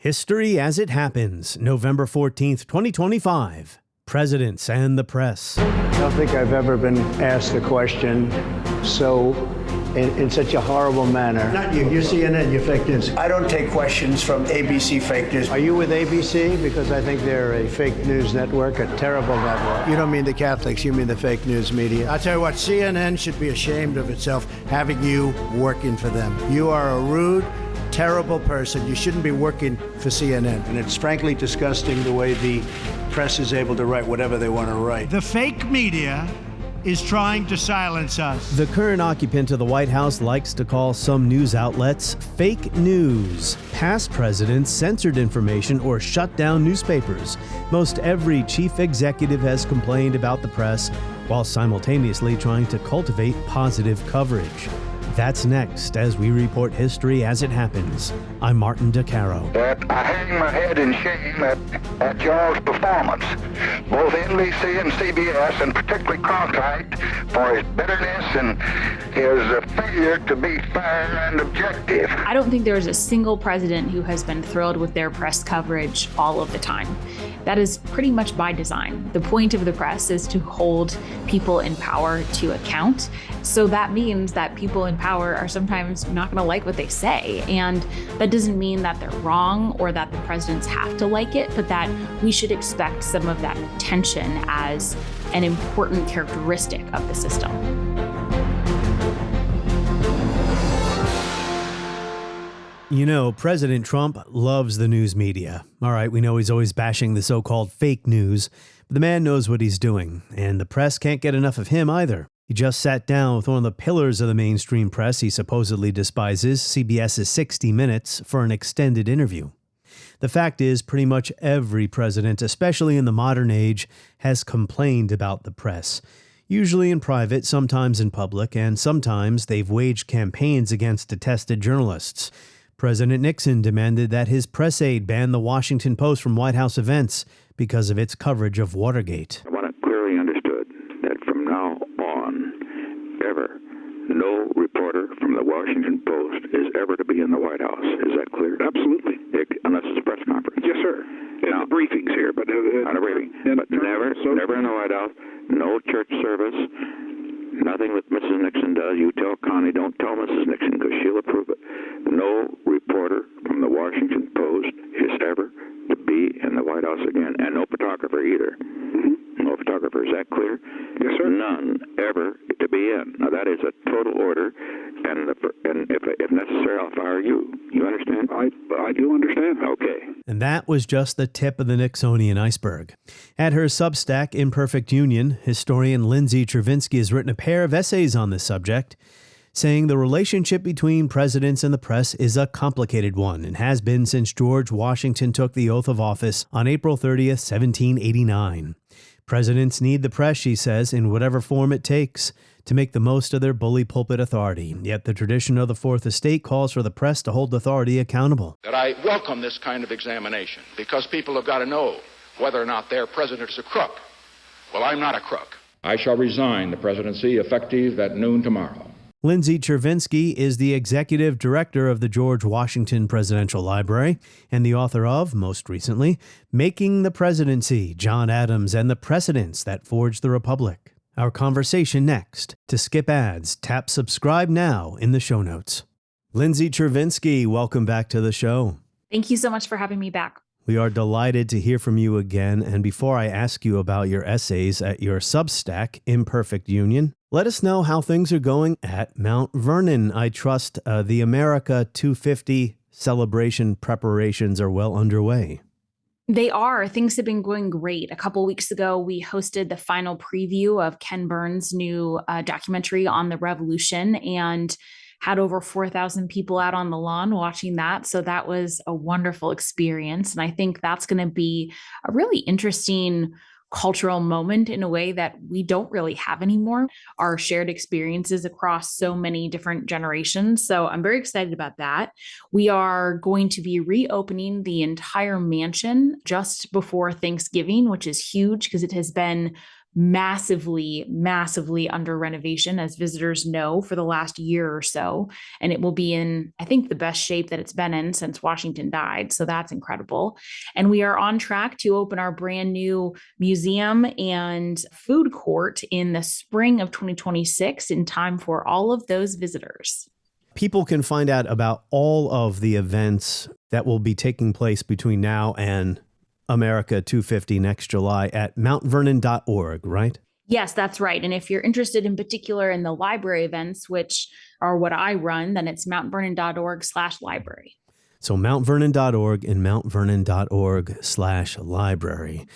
History as it happens, November 14th, 2025. Presidents and the press. I don't think I've ever been asked a question in such a horrible manner. Not you. You're CNN. You're fake news. I don't take questions from ABC fake news. Are you with ABC? Because I think they're a fake news network, a terrible network. You don't mean the Catholics. You mean the fake news media. I'll tell you what, CNN should be ashamed of itself having you working for them. You are a rude, terrible person. You shouldn't be working for CNN. And it's frankly disgusting the way the press is able to write whatever they want to write. The fake media is trying to silence us. The current occupant of the White House likes to call some news outlets fake news. Past presidents censored information or shut down newspapers. Most every chief executive has complained about the press while simultaneously trying to cultivate positive coverage. That's next as we report history as it happens. I'm Martin DeCaro. I hang my head in shame at y'all's performance, both NBC and CBS, and particularly Cronkite, for his bitterness and his failure to be fair and objective. I don't think there is a single president who has been thrilled with their press coverage all of the time. That is pretty much by design. The point of the press is to hold people in power to account. So that means that people in power are sometimes not going to like what they say. And that doesn't mean that they're wrong or that the presidents have to like it, but that we should expect some of that tension as an important characteristic of the system. You know, President Trump loves the news media. All right, we know he's always bashing the so-called fake news, but the man knows what he's doing, and the press can't get enough of him either. He just sat down with one of the pillars of the mainstream press he supposedly despises, CBS's 60 Minutes, for an extended interview. The fact is, pretty much every president, especially in the modern age, has complained about the press. Usually in private, sometimes in public, and sometimes they've waged campaigns against detested journalists. President Nixon demanded that his press aide ban the Washington Post from White House events because of its coverage of Watergate. I want it clearly understood that from now on, ever, no reporter from the Washington Post is ever to be in the White House. Is that clear? Absolutely. Unless it's a press conference. Yes, sir. And Now, the briefings here, but on a briefing. But never in the White House. No church service. Nothing that Mrs. Nixon does. You tell Connie, don't tell Mrs. Nixon because she'll approve it. No reporter from the Washington Post is ever to be in the White House again, and no photographer either. Mm-hmm. No photographer. Is that clear? Yes, sir. None ever to be in. Now that is a total order, and if necessary, I'll fire you. You understand? I do understand. Okay. And that was just the tip of the Nixonian iceberg. At her Substack, Imperfect Union, historian Lindsay Chervinsky has written a pair of essays on this subject, saying the relationship between presidents and the press is a complicated one and has been since George Washington took the oath of office on April 30th, 1789. Presidents need the press, she says, in whatever form it takes, to make the most of their bully pulpit authority. Yet the tradition of the Fourth Estate calls for the press to hold authority accountable. That I welcome this kind of examination because people have got to know whether or not their president is a crook. Well, I'm not a crook. I shall resign the presidency effective at noon tomorrow. Lindsay Chervinsky is the executive director of the George Washington Presidential Library and the author of, most recently, Making the Presidency, John Adams and the Precedents That Forged the Republic. Our conversation next. To skip ads, tap subscribe now in the show notes. Lindsay Chervinsky, welcome back to the show. Thank you so much for having me back. We are delighted to hear from you again. And before I ask you about your essays at your Substack, Imperfect Union, let us know how things are going at Mount Vernon. I trust the America 250 celebration preparations are well underway. They are. Things have been going great. A couple weeks ago, we hosted the final preview of Ken Burns' new documentary on the Revolution and had over 4,000 people out on the lawn watching that. So that was a wonderful experience. And I think that's going to be a really interesting cultural moment in a way that we don't really have anymore, our shared experiences across so many different generations. So I'm very excited about that. We are going to be reopening the entire mansion just before Thanksgiving, which is huge because it has been massively, massively under renovation, as visitors know, for the last year or so. And it will be in, I think, the best shape that it's been in since Washington died. So that's incredible. And we are on track to open our brand new museum and food court in the spring of 2026 in time for all of those visitors. People can find out about all of the events that will be taking place between now and America 250 next July at mountvernon.org, right? Yes, that's right. And if you're interested in particular in the library events, which are what I run, then it's mountvernon.org/library. So mountvernon.org and mountvernon.org/library.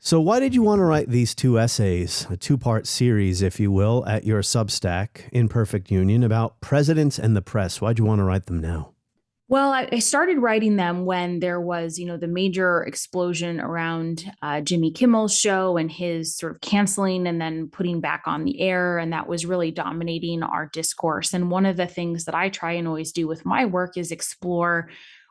So why did you want to write these two essays, a two-part series, if you will, at your Substack, Imperfect Union, about presidents and the press? Why'd you want to write them now? Well, I started writing them when there was, the major explosion around Jimmy Kimmel's show and his sort of canceling and then putting back on the air. And that was really dominating our discourse. And one of the things that I try and always do with my work is explore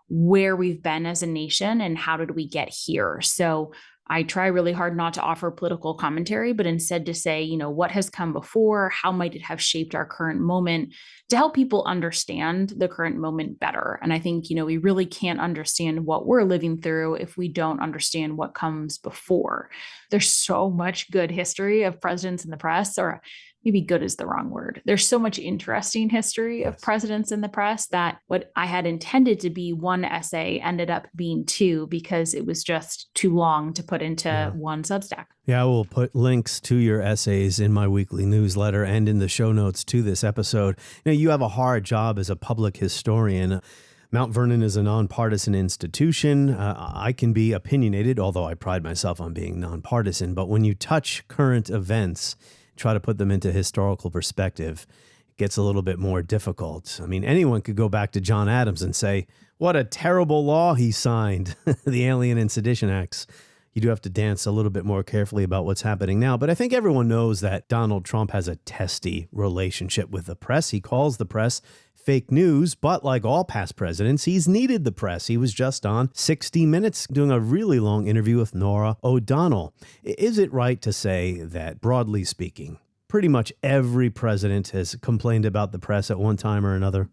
where we've been as a nation and how did we get here. So I try really hard not to offer political commentary, but instead to say, what has come before? How might it have shaped our current moment to help people understand the current moment better? And I think, we really can't understand what we're living through if we don't understand what comes before. There's so much good history of presidents in the press, or maybe good is the wrong word. There's so much interesting history of presidents in the press that what I had intended to be one essay ended up being two because it was just too long to put into one Substack. Yeah, I will put links to your essays in my weekly newsletter and in the show notes to this episode. You have a hard job as a public historian. Mount Vernon is a nonpartisan institution. I can be opinionated, although I pride myself on being nonpartisan. But when you touch current events, try to put them into historical perspective, it gets a little bit more difficult. I mean, anyone could go back to John Adams and say, what a terrible law he signed, the Alien and Sedition Acts. You do have to dance a little bit more carefully about what's happening now. But I think everyone knows that Donald Trump has a testy relationship with the press. He calls the press fake news, but like all past presidents, he's needed the press. He was just on 60 Minutes doing a really long interview with Norah O'Donnell. Is it right to say that, broadly speaking, pretty much every president has complained about the press at one time or another?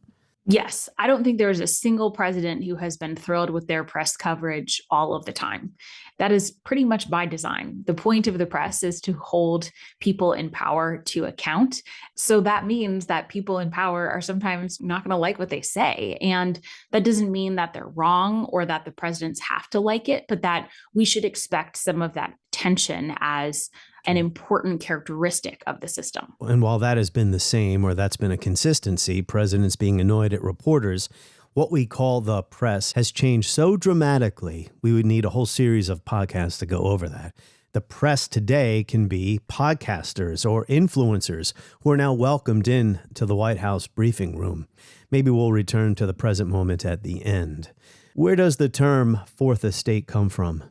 Yes, I don't think there's a single president who has been thrilled with their press coverage all of the time. That is pretty much by design. The point of the press is to hold people in power to account. So that means that people in power are sometimes not going to like what they say. And that doesn't mean that they're wrong or that the presidents have to like it, but that we should expect some of that tension as an important characteristic of the system. And while that has been the same, or that's been a consistency, presidents being annoyed at reporters, what we call the press has changed so dramatically, we would need a whole series of podcasts to go over that. The press today can be podcasters or influencers who are now welcomed in to the White House briefing room. Maybe we'll return to the present moment at the end. Where does the term fourth estate come from?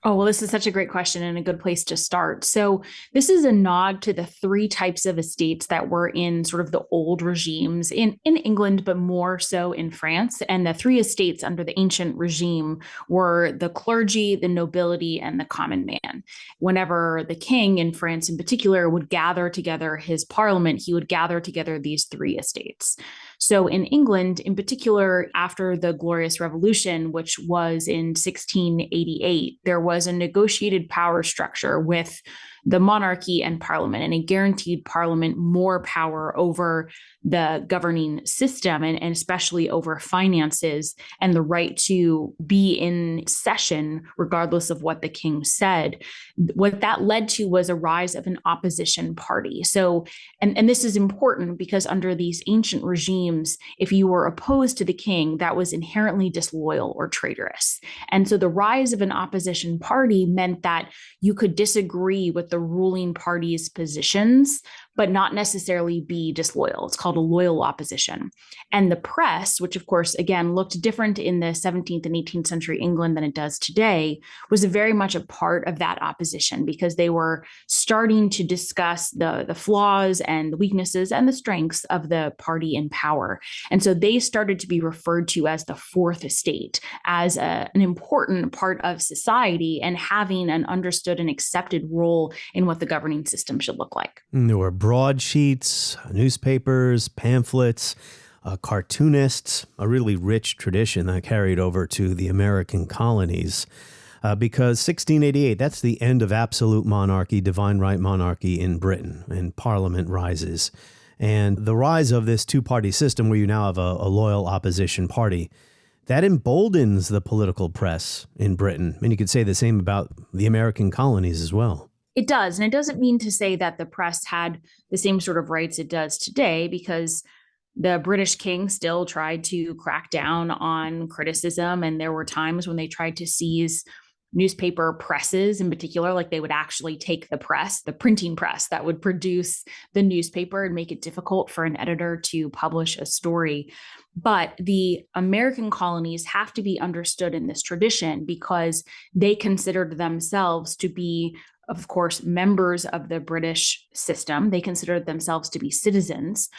Oh, well, this is such a great question and a good place to start. So this is a nod to the three types of estates that were in sort of the old regimes in England, but more so in France. And the three estates under the ancient regime were the clergy, the nobility, and the common man. Whenever the king in France in particular would gather together his parliament, he would gather together these three estates. So in England, in particular, after the Glorious Revolution, which was in 1688, there was a negotiated power structure with the monarchy and parliament, and it guaranteed parliament more power over the governing system and especially over finances and the right to be in session regardless of what the king said. What that led to was a rise of an opposition party. So, and this is important because under these ancient regimes, if you were opposed to the king, that was inherently disloyal or traitorous. And so the rise of an opposition party meant that you could disagree with the ruling party's positions, but not necessarily be disloyal. It's called a loyal opposition. And the press, which of course, again, looked different in the 17th and 18th century England than it does today, was very much a part of that opposition because they were starting to discuss the flaws and the weaknesses and the strengths of the party in power. And so they started to be referred to as the fourth estate, as an important part of society and having an understood and accepted role in what the governing system should look like. There were broadsheets, newspapers, pamphlets, cartoonists, a really rich tradition that carried over to the American colonies. Because 1688, that's the end of absolute monarchy, divine right monarchy in Britain, and Parliament rises. And the rise of this two-party system where you now have a loyal opposition party, that emboldens the political press in Britain. And you could say the same about the American colonies as well. It does. And it doesn't mean to say that the press had the same sort of rights it does today, because the British king still tried to crack down on criticism. And there were times when they tried to seize newspaper presses in particular, like they would actually take the press, the printing press that would produce the newspaper, and make it difficult for an editor to publish a story. But the American colonies have to be understood in this tradition because they considered themselves to be, of course, members of the British system. They considered themselves to be citizens.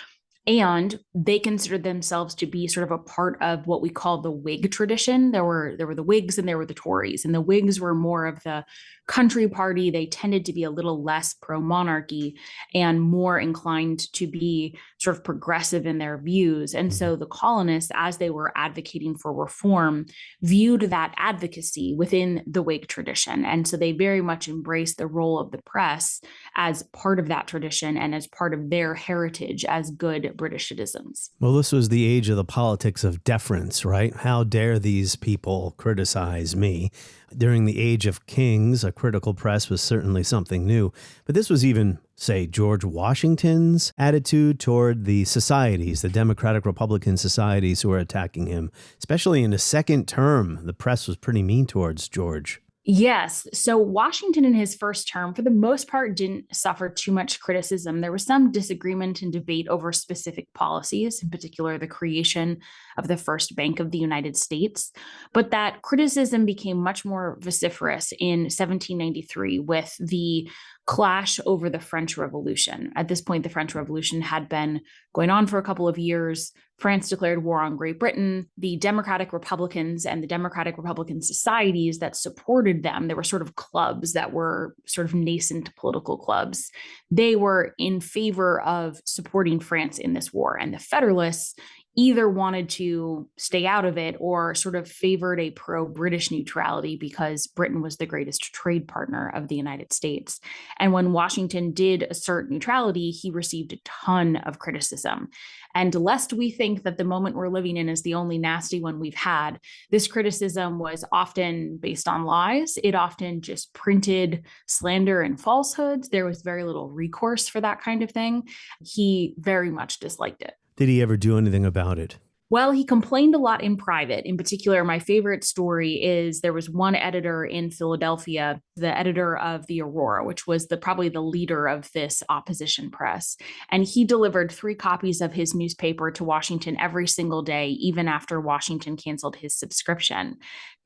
And they considered themselves to be sort of a part of what we call the Whig tradition. There were the Whigs and there were the Tories. And the Whigs were more of the country party. They tended to be a little less pro-monarchy and more inclined to be sort of progressive in their views. And so the colonists, as they were advocating for reform, viewed that advocacy within the Whig tradition. And so they very much embraced the role of the press as part of that tradition and as part of their heritage as good British citizens. Well, this was the age of the politics of deference, right? How dare these people criticize me? During the age of kings, a critical press was certainly something new. But this was even, say, George Washington's attitude toward the societies, the Democratic Republican societies who were attacking him. Especially in the second term, the press was pretty mean towards George. Yes. So Washington in his first term, for the most part, didn't suffer too much criticism. There was some disagreement and debate over specific policies, in particular, the creation of the first Bank of the United States. But that criticism became much more vociferous in 1793 with the clash over the French Revolution. At this point, the French Revolution had been going on for a couple of years. France declared war on Great Britain. The Democratic Republicans and the Democratic Republican societies that supported them, there were sort of clubs that were sort of nascent political clubs. They were in favor of supporting France in this war. And the Federalists either wanted to stay out of it or sort of favored a pro-British neutrality because Britain was the greatest trade partner of the United States. And when Washington did assert neutrality, he received a ton of criticism. And lest we think that the moment we're living in is the only nasty one we've had, this criticism was often based on lies. It often just printed slander and falsehoods. There was very little recourse for that kind of thing. He very much disliked it. Did he ever do anything about it? Well, he complained a lot in private. In particular, my favorite story is there was one editor in Philadelphia, the editor of the Aurora, which was probably the leader of this opposition press. And he delivered 3 copies of his newspaper to Washington every single day, even after Washington canceled his subscription,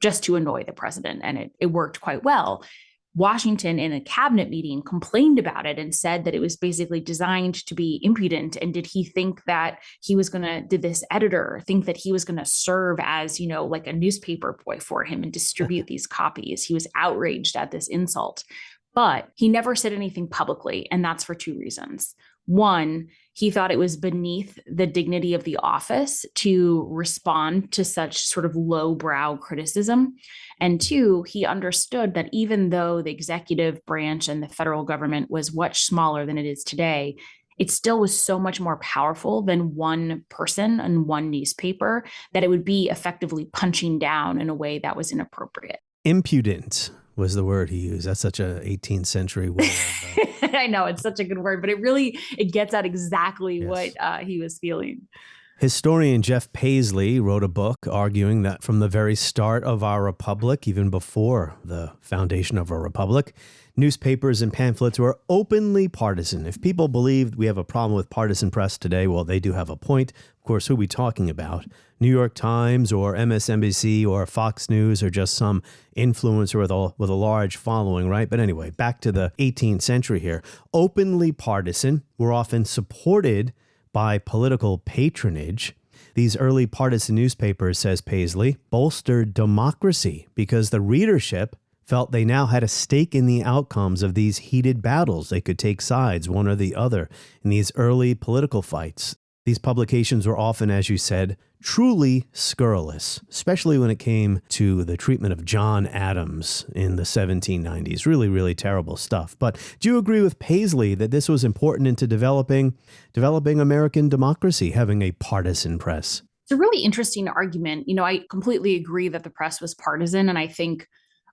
just to annoy the president. And it worked quite well. Washington, in a cabinet meeting, complained about it and said that it was basically designed to be impudent. And did this editor think that he was going to serve as, like a newspaper boy for him and distribute these copies? He was outraged at this insult, but he never said anything publicly. And that's for 2 reasons. One, he thought it was beneath the dignity of the office to respond to such sort of lowbrow criticism. And 2, he understood that even though the executive branch and the federal government was much smaller than it is today, it still was so much more powerful than one person and one newspaper that it would be effectively punching down in a way that was inappropriate. Impudent was the word he used. That's such a 18th century word. I know, it's such a good word, but it gets at exactly what he was feeling. Historian Jeff Paisley wrote a book arguing that from the very start of our republic, even before the foundation of our republic, newspapers and pamphlets were openly partisan. If people believed we have a problem with partisan press today, well, they do have a point. Of course, who are we talking about? New York Times or MSNBC or Fox News or just some influencer with a large following, right? But anyway, back to the 18th century here. Openly partisan were often supported by political patronage. These early partisan newspapers, says Paisley, bolstered democracy because the readership felt they now had a stake in the outcomes of these heated battles. They could take sides, one or the other, in these early political fights. These publications were often, as you said, truly scurrilous, especially when it came to the treatment of John Adams in the 1790s. Really, really terrible stuff. But do you agree with Paisley that this was important into developing American democracy, having a partisan press? It's a really interesting argument. I completely agree that the press was partisan, and I think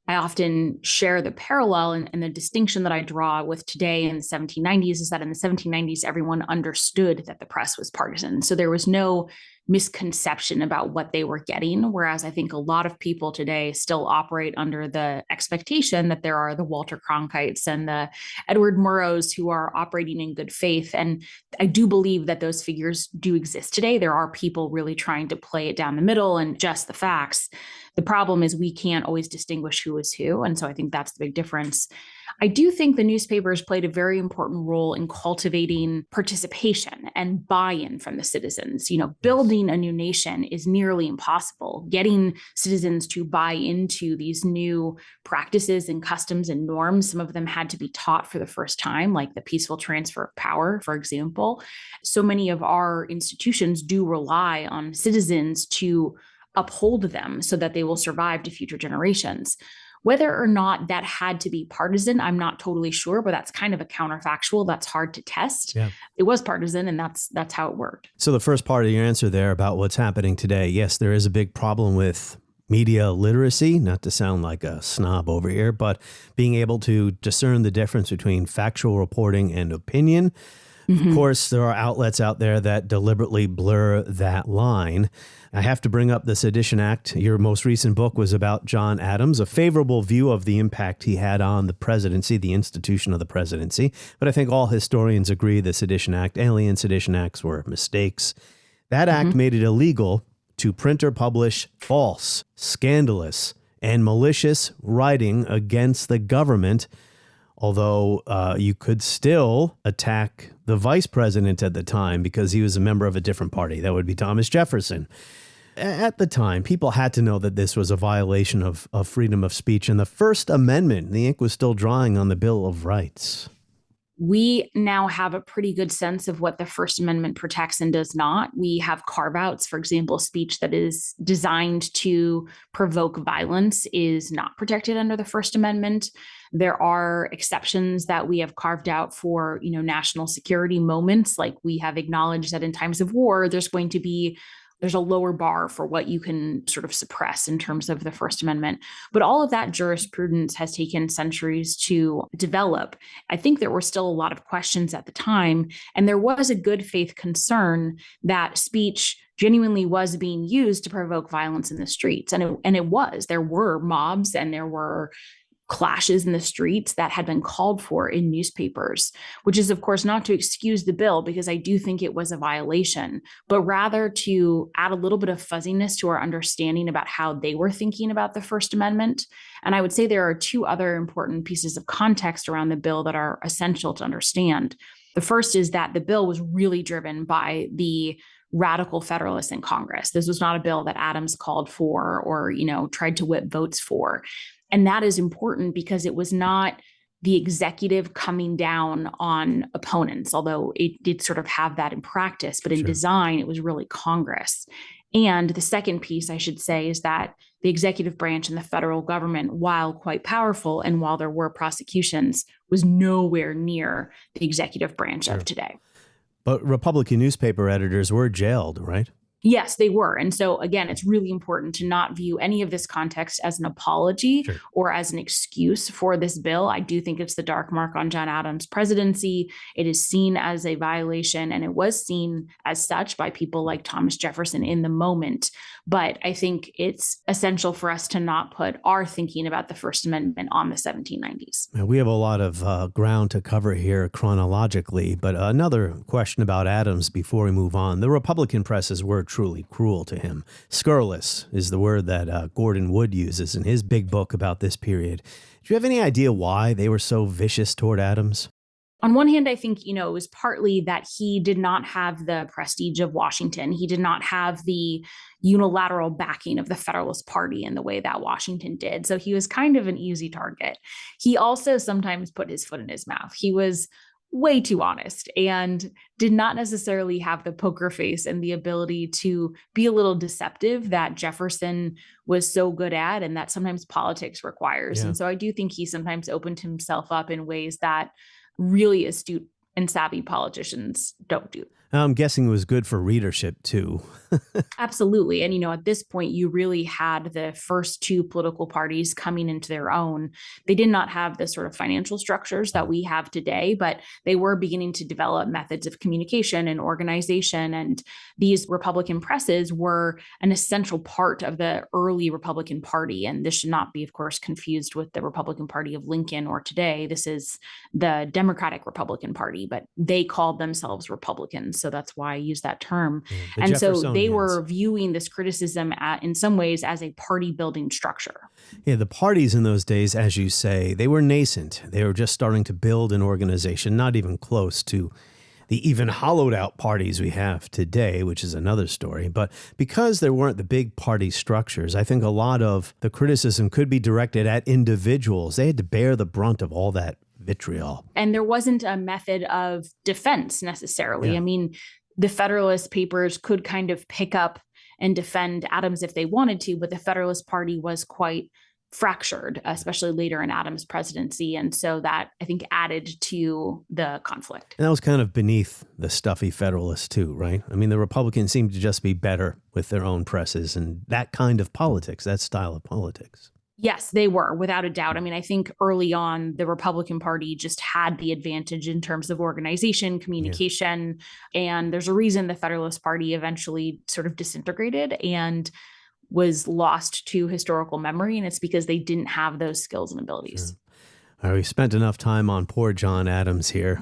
I often share the parallel and the distinction that I draw with today in the 1790s is that in the 1790s, everyone understood that the press was partisan. So there was no misconception about what they were getting. Whereas I think a lot of people today still operate under the expectation that there are the Walter Cronkites and the Edward Murrows who are operating in good faith. And I do believe that those figures do exist today. There are people really trying to play it down the middle and just the facts. The problem is we can't always distinguish who is who. And so I think that's the big difference. I do think the newspapers played a very important role in cultivating participation and buy-in from the citizens. Building a new nation is nearly impossible. Getting citizens to buy into these new practices and customs and norms, some of them had to be taught for the first time, like the peaceful transfer of power, for example. So many of our institutions do rely on citizens to uphold them so that they will survive to future generations. Whether or not that had to be partisan, I'm not totally sure, but that's kind of a counterfactual. That's hard to test. Yeah. It was partisan, and that's how it worked. So the first part of your answer there about what's happening today, yes, there is a big problem with media literacy, not to sound like a snob over here, but being able to discern the difference between factual reporting and opinion. Mm-hmm. Of course, there are outlets out there that deliberately blur that line. I have to bring up the Sedition Act. Your most recent book was about John Adams, a favorable view of the impact he had on the presidency, the institution of the presidency. But I think all historians agree the Sedition Act, alien sedition acts were mistakes. That act made it illegal to print or publish false, scandalous, and malicious writing against the government, although you could still attack the vice president at the time because he was a member of a different party. That would be Thomas Jefferson. At the time, people had to know that this was a violation of freedom of speech. And the First Amendment, the ink was still drying on the Bill of Rights. We now have a pretty good sense of what the First Amendment protects and does not. We have carve-outs, for example, speech that is designed to provoke violence is not protected under the First Amendment. There are exceptions that we have carved out for, national security moments. Like we have acknowledged that in times of war, there's a lower bar for what you can sort of suppress in terms of the First Amendment. But all of that jurisprudence has taken centuries to develop. I think there were still a lot of questions at the time, and there was a good faith concern that speech genuinely was being used to provoke violence in the streets. And it was. There were mobs and there were clashes in the streets that had been called for in newspapers, which is, of course, not to excuse the bill, because I do think it was a violation, but rather to add a little bit of fuzziness to our understanding about how they were thinking about the First Amendment. And I would say there are two other important pieces of context around the bill that are essential to understand. The first is that the bill was really driven by the radical Federalists in Congress. This was not a bill that Adams called for or, tried to whip votes for. And that is important because it was not the executive coming down on opponents, although it did sort of have that in practice. But in design, it was really Congress. And the second piece, I should say, is that the executive branch and the federal government, while quite powerful and while there were prosecutions, was nowhere near the executive branch of today. But Republican newspaper editors were jailed, right? Yes, they were. And so, again, it's really important to not view any of this context as an apology or as an excuse for this bill. I do think it's the dark mark on John Adams' presidency. It is seen as a violation, and it was seen as such by people like Thomas Jefferson in the moment. But I think it's essential for us to not put our thinking about the First Amendment on the 1790s. Now, we have a lot of ground to cover here chronologically, but another question about Adams before we move on. The Republican presses were truly cruel to him. Scurrilous is the word that Gordon Wood uses in his big book about this period. Do you have any idea why they were so vicious toward Adams? On one hand, I think, it was partly that he did not have the prestige of Washington. He did not have the unilateral backing of the Federalist Party in the way that Washington did. So he was kind of an easy target. He also sometimes put his foot in his mouth. He was way too honest and did not necessarily have the poker face and the ability to be a little deceptive that Jefferson was so good at and that sometimes politics requires. Yeah. And so I do think he sometimes opened himself up in ways that really astute and savvy politicians don't do. I'm guessing it was good for readership, too. Absolutely. And, at this point, you really had the first two political parties coming into their own. They did not have the sort of financial structures that we have today, but they were beginning to develop methods of communication and organization. And these Republican presses were an essential part of the early Republican Party. And this should not be, of course, confused with the Republican Party of Lincoln or today. This is the Democratic Republican Party, but they called themselves Republicans. So that's why I use that term. And so they were viewing this criticism in some ways as a party building structure. Yeah, the parties in those days, as you say, they were nascent. They were just starting to build an organization, not even close to the even hollowed out parties we have today, which is another story. But because there weren't the big party structures, I think a lot of the criticism could be directed at individuals. They had to bear the brunt of all that vitriol. And there wasn't a method of defense necessarily. Yeah. I mean, the Federalist Papers could kind of pick up and defend Adams if they wanted to, but the Federalist Party was quite fractured, especially later in Adams' presidency. And so that, I think, added to the conflict. And that was kind of beneath the stuffy Federalists too, right? I mean, the Republicans seemed to just be better with their own presses and that kind of politics, that style of politics. Yes, they were, without a doubt. I mean, I think early on, the Republican Party just had the advantage in terms of organization, communication, and there's a reason the Federalist Party eventually sort of disintegrated and was lost to historical memory, and it's because they didn't have those skills and abilities. Sure. All right, we spent enough time on poor John Adams here.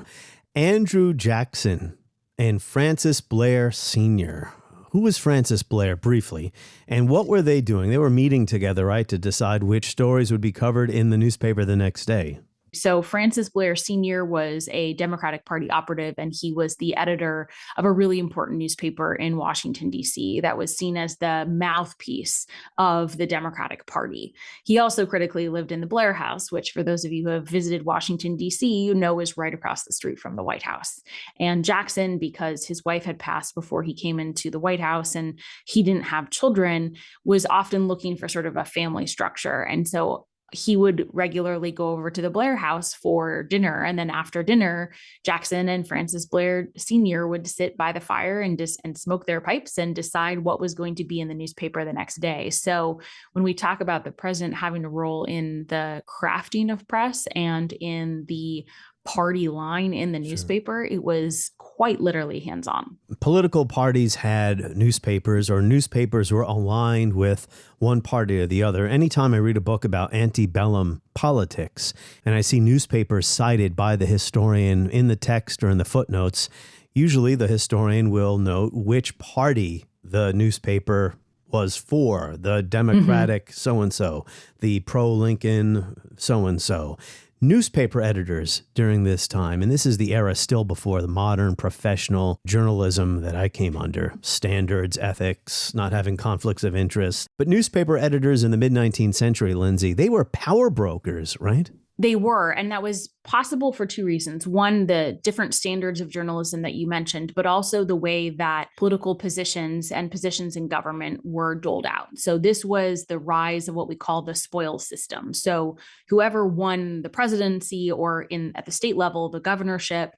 Andrew Jackson and Francis Blair Sr. Who was Francis Blair, briefly, and what were they doing? They were meeting together, right, to decide which stories would be covered in the newspaper the next day. So Francis Blair Sr. was a Democratic Party operative, and he was the editor of a really important newspaper in Washington, D.C. that was seen as the mouthpiece of the Democratic Party. He also critically lived in the Blair House, which for those of you who have visited Washington, D.C., you know is right across the street from the White House. And Jackson, because his wife had passed before he came into the White House and he didn't have children, was often looking for sort of a family structure. And so he would regularly go over to the Blair House for dinner. And then after dinner, Jackson and Francis Blair Sr. would sit by the fire and smoke their pipes and decide what was going to be in the newspaper the next day. So when we talk about the president having a role in the crafting of press and in the party line in the newspaper, it was quite literally hands-on. Political parties had newspapers, or newspapers were aligned with one party or the other. Anytime I read a book about antebellum politics and I see newspapers cited by the historian in the text or in the footnotes, usually the historian will note which party the newspaper was for, the Democratic so-and-so, the pro-Lincoln so-and-so. Newspaper editors during this time, and this is the era still before the modern professional journalism that I came under, standards, ethics, not having conflicts of interest. But newspaper editors in the mid-19th century, Lindsay, they were power brokers, right? They were, and that was possible for two reasons. One, the different standards of journalism that you mentioned, but also the way that political positions and positions in government were doled out. So this was the rise of what we call the spoils system. So whoever won the presidency or at the state level, the governorship,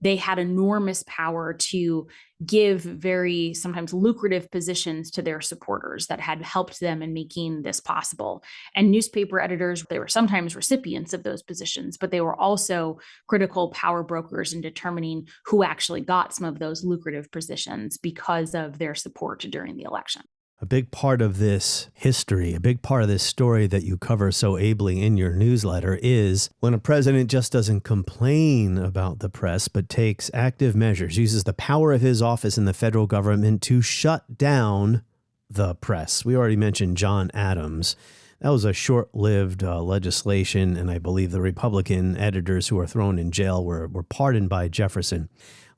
they had enormous power to give very sometimes lucrative positions to their supporters that had helped them in making this possible. And newspaper editors, they were sometimes recipients of those positions, but they were also critical power brokers in determining who actually got some of those lucrative positions because of their support during the election. A big part of this history, a big part of this story that you cover so ably in your newsletter is when a president just doesn't complain about the press, but takes active measures, uses the power of his office in the federal government to shut down the press. We already mentioned John Adams. That was a short-lived legislation, and I believe the Republican editors who were thrown in jail were pardoned by Jefferson.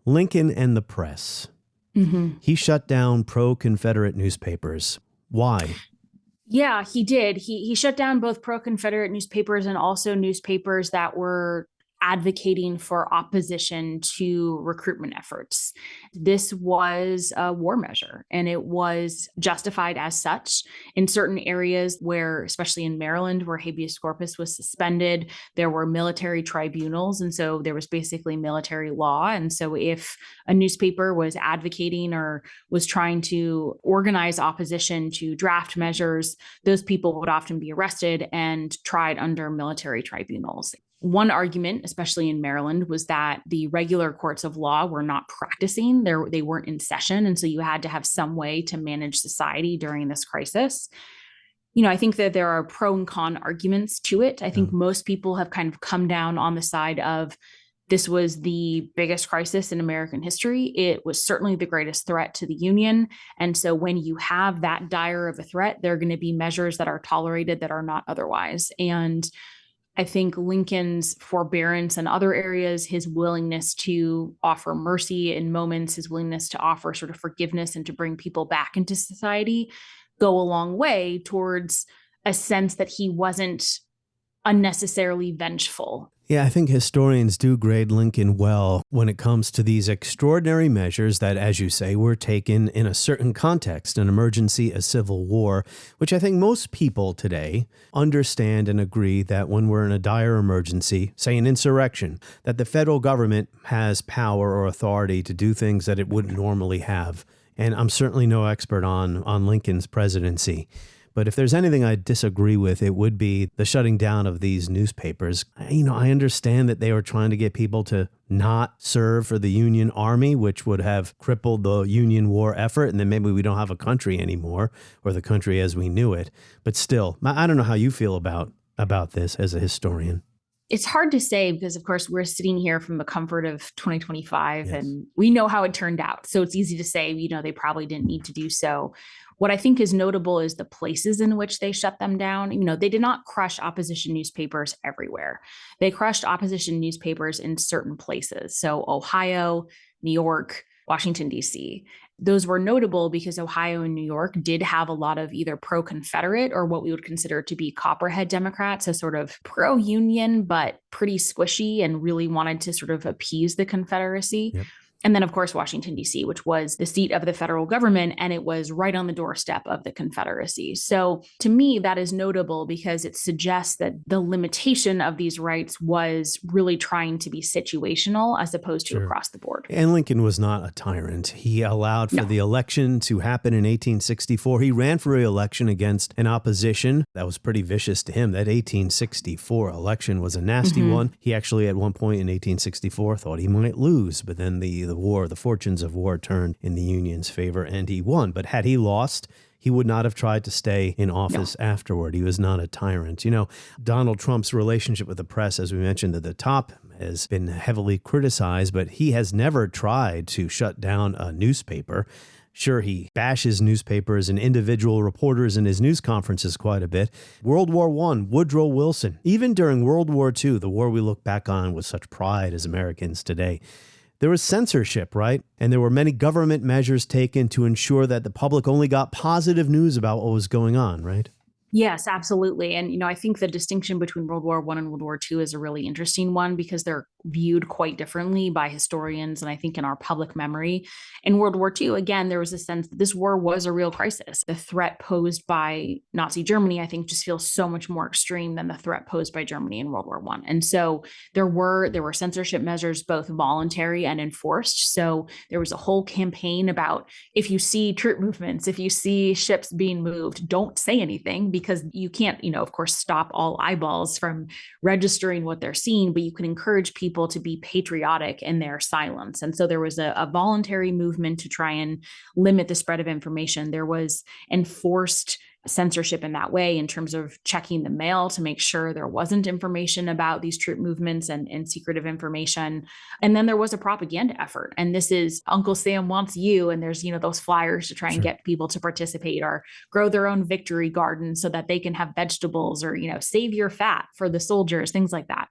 Lincoln and the press. Mm-hmm. He shut down pro-Confederate newspapers. Why? Yeah, he did. He shut down both pro-Confederate newspapers and also newspapers that were advocating for opposition to recruitment efforts. This was a war measure, and it was justified as such in certain areas where, especially in Maryland, where habeas corpus was suspended, there were military tribunals. And so there was basically military law. And so if a newspaper was advocating or was trying to organize opposition to draft measures, those people would often be arrested and tried under military tribunals. One argument, especially in Maryland, was that the regular courts of law were not practicing. They weren't in session. And so you had to have some way to manage society during this crisis. I think that there are pro and con arguments to it. I think most people have kind of come down on the side of this was the biggest crisis in American history. It was certainly the greatest threat to the Union. And so when you have that dire of a threat, there are going to be measures that are tolerated that are not otherwise. And I think Lincoln's forbearance in other areas, his willingness to offer mercy in moments, his willingness to offer sort of forgiveness and to bring people back into society go a long way towards a sense that he wasn't unnecessarily vengeful. Yeah, I think historians do grade Lincoln well when it comes to these extraordinary measures that, as you say, were taken in a certain context, an emergency, a civil war, which I think most people today understand and agree that when we're in a dire emergency, say an insurrection, that the federal government has power or authority to do things that it wouldn't normally have. And I'm certainly no expert on Lincoln's presidency. But if there's anything I disagree with, it would be the shutting down of these newspapers. I understand that they were trying to get people to not serve for the Union Army, which would have crippled the Union war effort, and then maybe we don't have a country anymore, or the country as we knew it. But still, I don't know how you feel about this as a historian. It's hard to say because, of course, we're sitting here from the comfort of 2025, Yes. and we know how it turned out. So it's easy to say, they probably didn't need to do so. What I think is notable is the places in which they shut them down. They did not crush opposition newspapers everywhere. They crushed opposition newspapers in certain places. So Ohio, New York, Washington, D.C. Those were notable because Ohio and New York did have a lot of either pro-Confederate or what we would consider to be Copperhead Democrats, so sort of pro-Union, but pretty squishy and really wanted to sort of appease the Confederacy. Yep. And then, of course, Washington, D.C., which was the seat of the federal government, and it was right on the doorstep of the Confederacy. So to me, that is notable because it suggests that the limitation of these rights was really trying to be situational as opposed to across the board. And Lincoln was not a tyrant. He allowed for the election to happen in 1864. He ran for re-election against an opposition that was pretty vicious to him. That 1864 election was a nasty one. He actually, at one point in 1864, thought he might lose, but then the fortunes of war turned in the Union's favor, and he won. But had he lost, he would not have tried to stay in office afterward. He was not a tyrant. Donald Trump's relationship with the press, as we mentioned at the top, has been heavily criticized, but he has never tried to shut down a newspaper. Sure, he bashes newspapers and individual reporters in his news conferences quite a bit. World War I, Woodrow Wilson. Even during World War II, the war we look back on with such pride as Americans today, there was censorship, right? And there were many government measures taken to ensure that the public only got positive news about what was going on, right? Yes, absolutely. And, I think the distinction between World War I and World War II is a really interesting one because they're viewed quite differently by historians and I think in our public memory. In World War II, again, there was a sense that this war was a real crisis. The threat posed by Nazi Germany, I think, just feels so much more extreme than the threat posed by Germany in World War I. And so there were censorship measures, both voluntary and enforced. So there was a whole campaign about, if you see troop movements, if you see ships being moved, don't say anything, because you can't, of course, stop all eyeballs from registering what they're seeing, but you can encourage people to be patriotic in their silence. And so there was a voluntary movement to try and limit the spread of information. There was enforced censorship in that way, in terms of checking the mail to make sure there wasn't information about these troop movements and secretive information. And then there was a propaganda effort. And this is Uncle Sam wants you. And there's, those flyers to try and get people to participate or grow their own victory garden so that they can have vegetables, or, save your fat for the soldiers, things like that,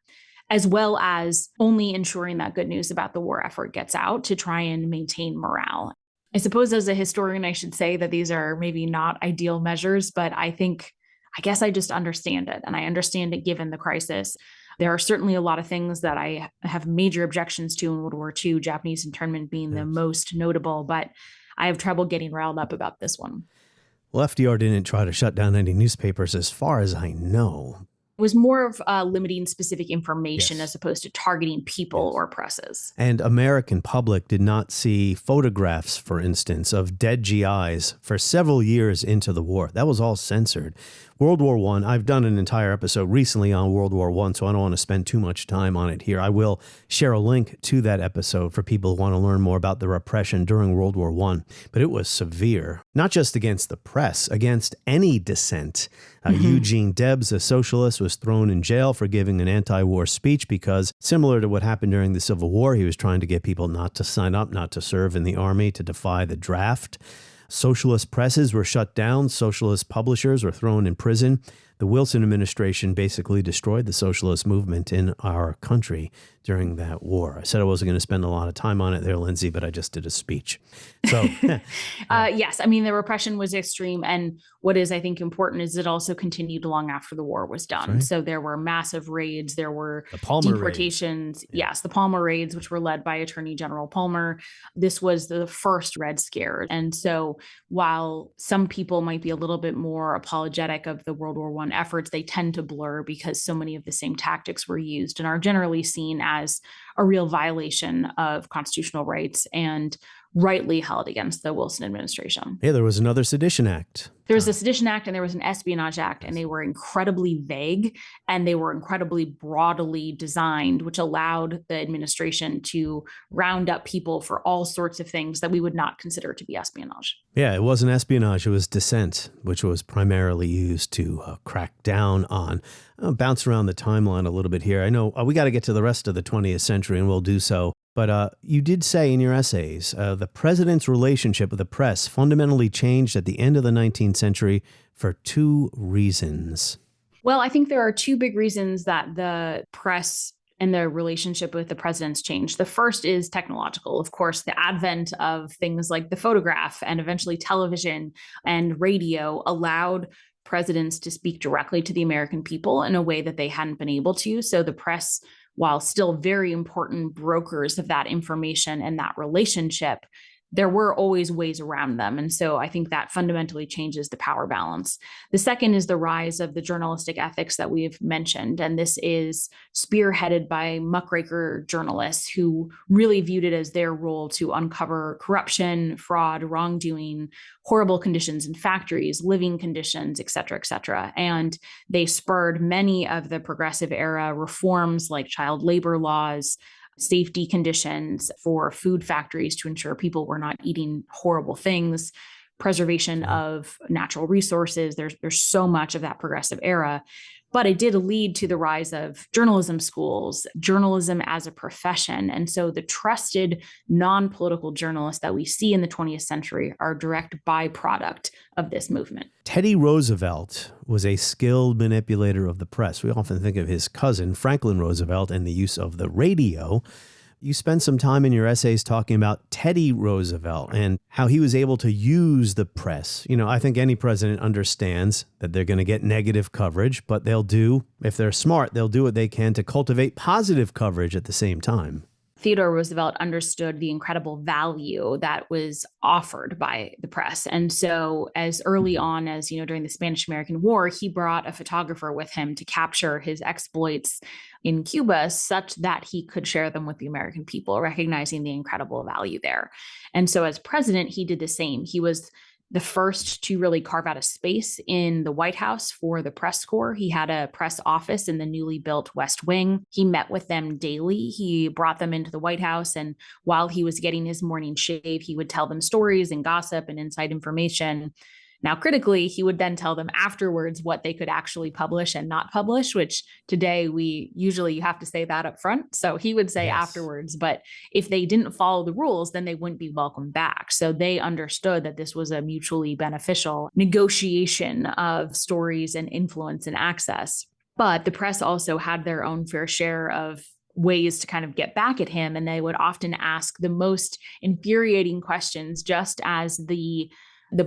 as well as only ensuring that good news about the war effort gets out to try and maintain morale. I suppose as a historian, I should say that these are maybe not ideal measures, but I guess I just understand it. And I understand it given the crisis. There are certainly a lot of things that I have major objections to in World War II, Japanese internment being the most notable, but I have trouble getting riled up about this one. Well, FDR didn't try to shut down any newspapers as far as I know. It was more of limiting specific information as opposed to targeting people or presses. And American public did not see photographs, for instance, of dead GIs for several years into the war. That was all censored. World War I, I've done an entire episode recently on World War I, so I don't want to spend too much time on it here. I will share a link to that episode for people who want to learn more about the repression during World War I. But it was severe, not just against the press, against any dissent. Eugene Debs, a socialist, was thrown in jail for giving an anti-war speech because, similar to what happened during the Civil War, he was trying to get people not to sign up, not to serve in the army, to defy the draft. Socialist presses were shut down. Socialist publishers were thrown in prison. The Wilson administration basically destroyed the socialist movement in our country during that war. I said I wasn't going to spend a lot of time on it there, Lindsay, but I just did a speech. So, yes, I mean, the repression was extreme. And what is, I think, important is it also continued long after the war was done. Right. So there were massive raids. There were the Palmer deportations. Raids. Yeah. Yes, the Palmer raids, which were led by Attorney General Palmer. This was the first Red Scare. And so while some people might be a little bit more apologetic of the World War I efforts, they tend to blur because so many of the same tactics were used and are generally seen as a real violation of constitutional rights and rightly held against the Wilson administration. Yeah, there was another Sedition Act. There was a Sedition Act and there was an Espionage Act, and they were incredibly vague and they were incredibly broadly designed, which allowed the administration to round up people for all sorts of things that we would not consider to be espionage. Yeah, it wasn't espionage. It was dissent, which was primarily used to crack down on. I'll bounce around the timeline a little bit here. I know we got to get to the rest of the 20th century, and we'll do so. But you did say in your essays, the president's relationship with the press fundamentally changed at the end of the 19th century for two reasons. Well, I think there are two big reasons that the press and their relationship with the president's changed. The first is technological. Of course, the advent of things like the photograph and eventually television and radio allowed presidents to speak directly to the American people in a way that they hadn't been able to. So the press, while still very important brokers of that information and that relationship, there were always ways around them. And so I think that fundamentally changes the power balance. The second is the rise of the journalistic ethics that we've mentioned. And this is spearheaded by muckraker journalists who really viewed it as their role to uncover corruption, fraud, wrongdoing, horrible conditions in factories, living conditions, et cetera, et cetera. And they spurred many of the progressive era reforms like child labor laws, safety conditions for food factories to ensure people were not eating horrible things, preservation of natural resources. There's so much of that progressive era. But it did lead to the rise of journalism schools, journalism as a profession. And so the trusted non-political journalists that we see in the 20th century are a direct byproduct of this movement. Teddy Roosevelt was a skilled manipulator of the press. We often think of his cousin, Franklin Roosevelt, and the use of the radio. You spend some time in your essays talking about Teddy Roosevelt and how he was able to use the press. I think any president understands that they're going to get negative coverage, but if they're smart, they'll do what they can to cultivate positive coverage at the same time. Theodore Roosevelt understood the incredible value that was offered by the press. And so as early on as, during the Spanish-American War, he brought a photographer with him to capture his exploits in Cuba such that he could share them with the American people, recognizing the incredible value there. And so as president, he did the same. He was the first to really carve out a space in the White House for the press corps. He had a press office in the newly built West Wing. He met with them daily. He brought them into the White House. And while he was getting his morning shave, he would tell them stories and gossip and inside information. Now, critically, he would then tell them afterwards what they could actually publish and not publish, which today you have to say that up front. So he would say afterwards, but if they didn't follow the rules, then they wouldn't be welcomed back. So they understood that this was a mutually beneficial negotiation of stories and influence and access. But the press also had their own fair share of ways to kind of get back at him. And they would often ask the most infuriating questions, just as the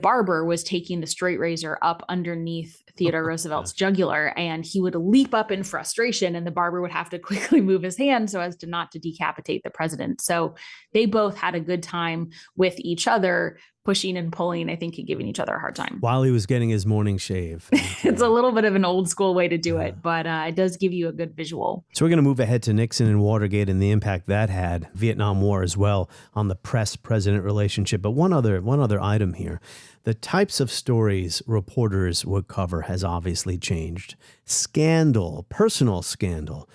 barber was taking the straight razor up underneath Theodore Roosevelt's jugular, and he would leap up in frustration, and the barber would have to quickly move his hand so as to not to decapitate the president. So they both had a good time with each other, pushing and pulling, I think, and giving each other a hard time. While he was getting his morning shave. It's a little bit of an old school way to do it, but it does give you a good visual. So we're going to move ahead to Nixon and Watergate and the impact that had, Vietnam War as well, on the press-president relationship. But one other item here. The types of stories reporters would cover has obviously changed. Scandal, personal scandal.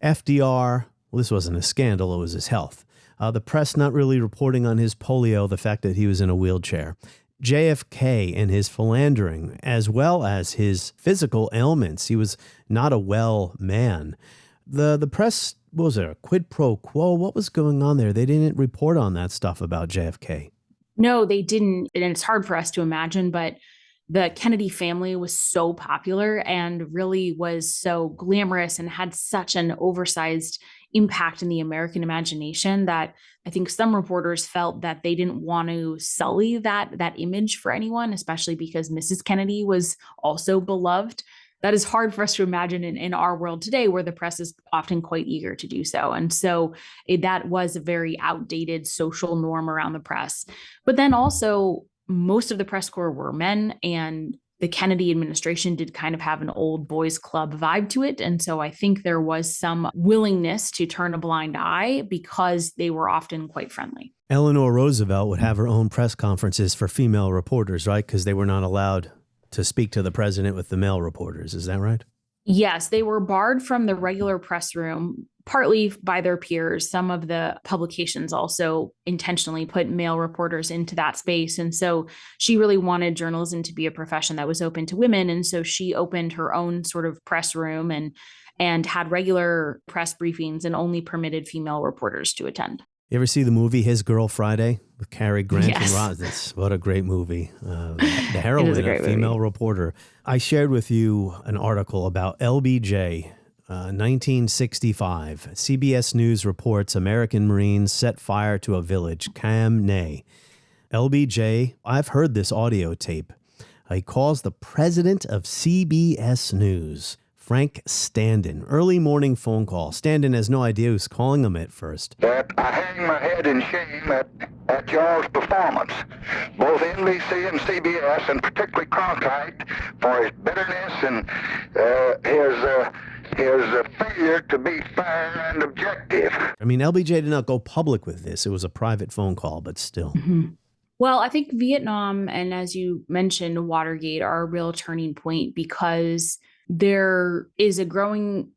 FDR, well, this wasn't a scandal, it was his health. The press not really reporting on his polio, the fact that he was in a wheelchair. JFK and his philandering, as well as his physical ailments. He was not a well man. The press, what was it, a quid pro quo? What was going on there? They didn't report on that stuff about JFK. No, they didn't. And it's hard for us to imagine, but the Kennedy family was so popular and really was so glamorous and had such an oversized impact in the American imagination that I think some reporters felt that they didn't want to sully that image for anyone, especially because Mrs. Kennedy was also beloved. That is hard for us to imagine in our world today, where the press is often quite eager to do so. And so that was a very outdated social norm around the press. But then also, most of the press corps were men, and the Kennedy administration did kind of have an old boys club vibe to it. And so I think there was some willingness to turn a blind eye because they were often quite friendly. Eleanor Roosevelt would have her own press conferences for female reporters, right? Because they were not allowed to speak to the president with the male reporters. Is that right? Yes, they were barred from the regular press room, partly by their peers. Some of the publications also intentionally put male reporters into that space. And so she really wanted journalism to be a profession that was open to women. And so she opened her own sort of press room and had regular press briefings and only permitted female reporters to attend. You ever see the movie His Girl Friday with Cary Grant Yes. and Roz? What a great movie. The heroine, a female movie. Reporter. I shared with you an article about LBJ, 1965. CBS News reports American Marines set fire to a village, Cam Nay. LBJ, I've heard this audio tape. He calls the president of CBS News, Frank Standen. Early morning phone call. Standen has no idea who's calling him at first. That I hang my head in shame at y'all's performance, both NBC and CBS, and particularly Cronkite, for his bitterness and his failure to be fair and objective. I mean, LBJ did not go public with this. It was a private phone call, but still. Mm-hmm. Well, I think Vietnam and, as you mentioned, Watergate are a real turning point because there is a growing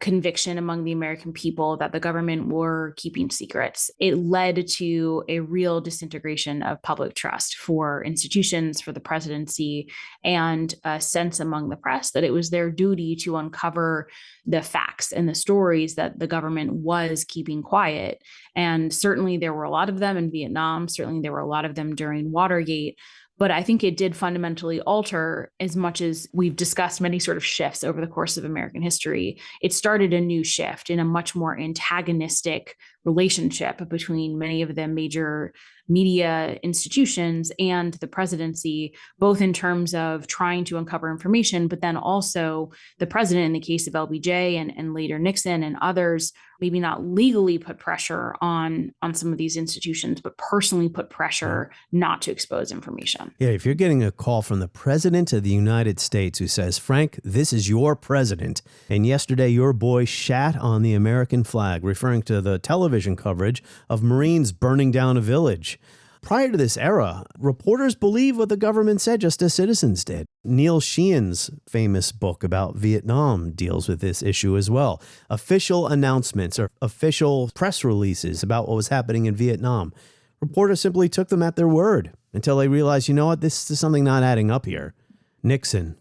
conviction among the American people that the government were keeping secrets. It led to a real disintegration of public trust for institutions, for the presidency, and a sense among the press that it was their duty to uncover the facts and the stories that the government was keeping quiet. And certainly there were a lot of them in Vietnam. Certainly there were a lot of them during Watergate. But I think it did fundamentally alter, as much as we've discussed many sort of shifts over the course of American history. It started a new shift in a much more antagonistic relationship between many of the major media institutions and the presidency, both in terms of trying to uncover information, but then also the president, in the case of LBJ and later Nixon and others, maybe not legally put pressure on some of these institutions, but personally put pressure not to expose information. Yeah, if you're getting a call from the president of the United States who says, Frank, this is your president, and yesterday your boy shat on the American flag, referring to the television coverage of Marines burning down a village. Prior to this era, reporters believed what the government said just as citizens did. Neil Sheehan's famous book about Vietnam deals with this issue as well. Official announcements or official press releases about what was happening in Vietnam. Reporters simply took them at their word until they realized, you know what, this is something not adding up here. Nixon.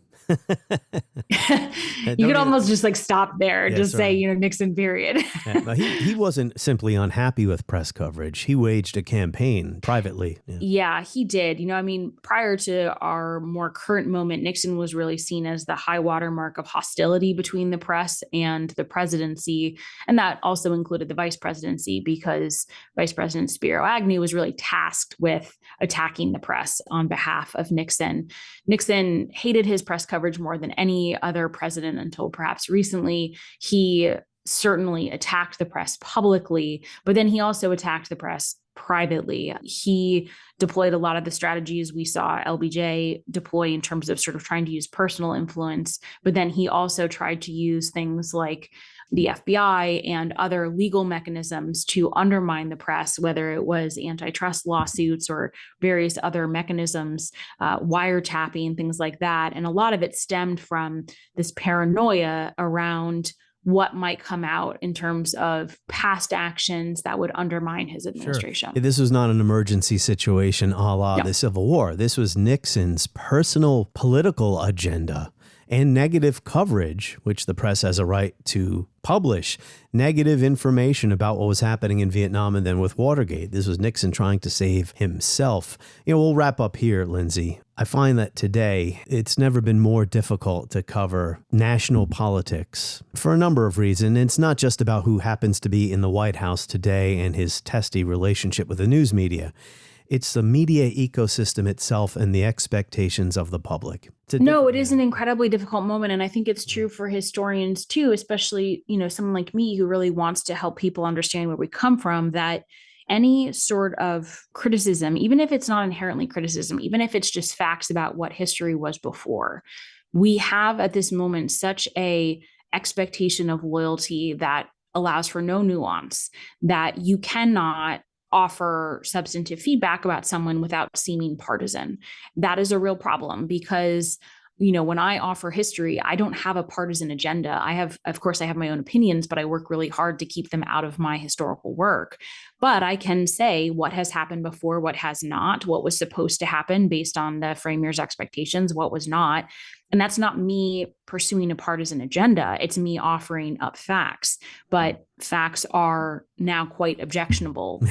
You could almost just like stop there, just say, Nixon, period. He wasn't simply unhappy with press coverage. He waged a campaign privately. Yeah, he did. Prior to our more current moment, Nixon was really seen as the high watermark of hostility between the press and the presidency. And that also included the vice presidency, because Vice President Spiro Agnew was really tasked with attacking the press on behalf of Nixon. Nixon hated his press coverage more than any other president until perhaps recently. He certainly attacked the press publicly, but then he also attacked the press privately. He deployed a lot of the strategies we saw LBJ deploy in terms of sort of trying to use personal influence, but then he also tried to use things like the FBI and other legal mechanisms to undermine the press, whether it was antitrust lawsuits or various other mechanisms, wiretapping, things like that. And a lot of it stemmed from this paranoia around what might come out in terms of past actions that would undermine his administration. Sure. This was not an emergency situation a la the Civil War. This was Nixon's personal political agenda and negative coverage, which the press has a right to publish, negative information about what was happening in Vietnam and then with Watergate. This was Nixon trying to save himself. We'll wrap up here, Lindsay. I find that today it's never been more difficult to cover national politics for a number of reasons. It's not just about who happens to be in the White House today and his testy relationship with the news media. It's the media ecosystem itself and the expectations of the public. No, it is an incredibly difficult moment. And I think it's true for historians too, especially, someone like me who really wants to help people understand where we come from, that any sort of criticism, even if it's not inherently criticism, even if it's just facts about what history was before, we have at this moment such a expectation of loyalty that allows for no nuance, that you cannot offer substantive feedback about someone without seeming partisan. That is a real problem because, when I offer history, I don't have a partisan agenda. Of course, I have my own opinions, but I work really hard to keep them out of my historical work. But I can say what has happened before, what has not, what was supposed to happen based on the framers' expectations, what was not. And that's not me pursuing a partisan agenda. It's me offering up facts. But facts are now quite objectionable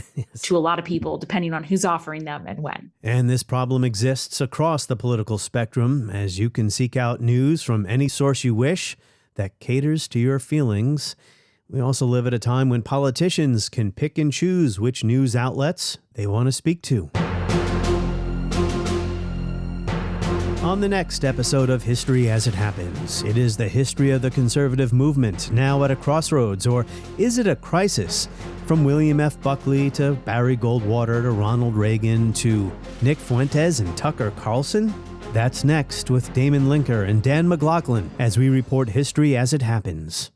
to a lot of people, depending on who's offering them and when. And this problem exists across the political spectrum, as you can seek out news from any source you wish that caters to your feelings. We also live at a time when politicians can pick and choose which news outlets they want to speak to. On the next episode of History as It Happens, it is the history of the conservative movement, now at a crossroads, or is it a crisis? From William F. Buckley to Barry Goldwater to Ronald Reagan to Nick Fuentes and Tucker Carlson? That's next with Damon Linker and Dan McLaughlin as we report History as It Happens.